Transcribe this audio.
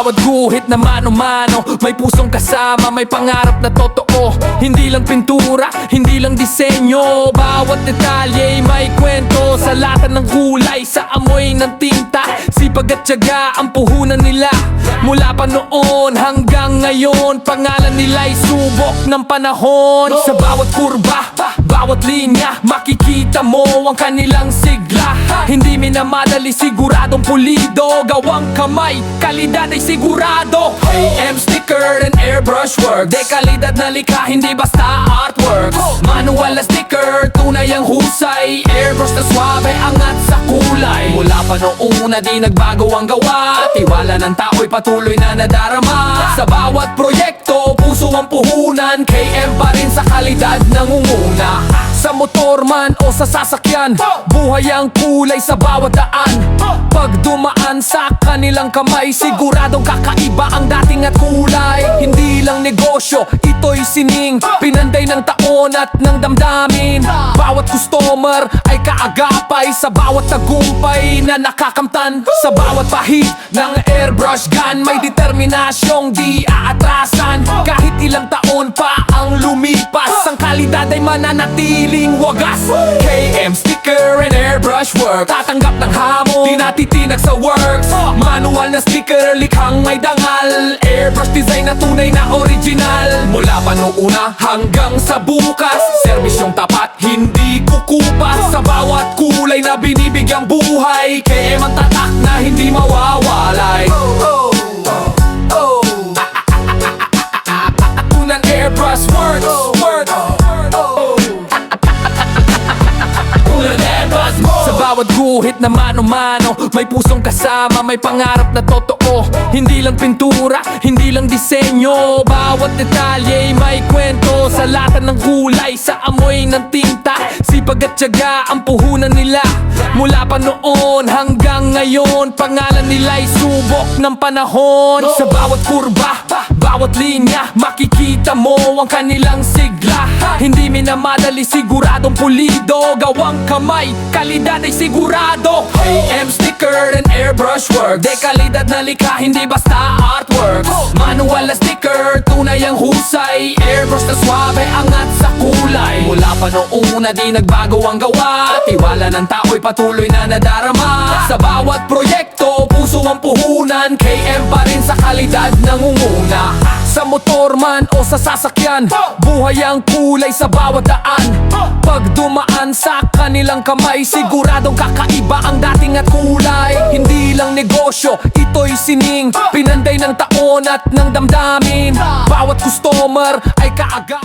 bawat guhit na mano-mano, may pusong kasama, may pangarap na totoo. Hindi lang pintura, hindi lang disenyo, bawat detalye may kwento. Sa lata ng kulay, sa amoy ng tinta, sipag at tiyaga ang puhunan nila. Mula pa noon hanggang ngayon, pangalan nila'y subok ng panahon. Sa bawat kurba, bawat linya, makikita mo ang kanilang sigla. Hindi minamadali, siguradong pulido, gawang kamay, kalidad ay sigurado. AM sticker and airbrush work, de kalidad na likha, hindi basta artwork. Manual na sticker, tunay ang husay, airbrush na swabe, angat sa kulay. Mula pa noong una di nagbago ang gawa, tiwala ng tao'y patuloy na nadarama. Sa bawat proyekto, puso ang puhunan, KM pa rin sa kalidad nangunguna. Sa motor man o sa sasakyan, buhay ang kulay sa bawat daan. Pag dumaan sa kanilang kamay, siguradong kakaiba ang dating at kulay. Hindi lang negosyo, ito'y sining, pinanday ng taon at ng damdamin. Bawat customer ay kaagapay, sa bawat tagumpay na nakakamtan. Sa bawat pahid ng airbrush gun, may determinasyong di aatrasan. Kahit ilang taon pa ang lumipas, ang kalidad ay mananatiling wagas. KM sticker and airbrush work, tatanggap ng hamon, di natitinag sa works. Manual na sticker, likhang may dangal, airbrush design na tunay na original. Mula pa noong una hanggang sa bukas, serbisyong tapat, hindi kukupas. Sa bawat kulay na binibigyang buhay, KM ang tatak na hindi mawawalay. Tunang airbrush works, sa bawat guhit na mano-mano, may pusong kasama, may pangarap na totoo. Hindi lang pintura, hindi lang disenyo, bawat detalye may kwento. Sa lata ng kulay, sa amoy ng tinta, sipag at tiyaga ang puhunan nila. Mula pa noon hanggang ngayon, pangalan nila'y subok ng panahon. Sa bawat kurba, bawat linya, makikita mo ang kanilang sigla. Hindi minamadali, siguradong pulido, gawang kamay, kalidad ay sigurado. AM sticker and airbrush work, de kalidad na likha, hindi basta artwork. Manual na sticker, tunay ang husay, airbrush na swabe, angat sa kulay. Mula pa noong una di nagbago ang gawa, tiwala ng tao'y patuloy na nadarama. Sa bawat proyekto, puso ang puhunan, KM pa rin sa kalidad nangunguna. Sa motor man o sa sasakyan, buhay ang kulay sa bawat daan. Pag dumaan sa kanilang kamay, siguradong kakaiba ang dating at kulay. Hindi lang negosyo, ito'y sining, pinanday ng taon at ng damdamin. Bawat customer ay kaagap.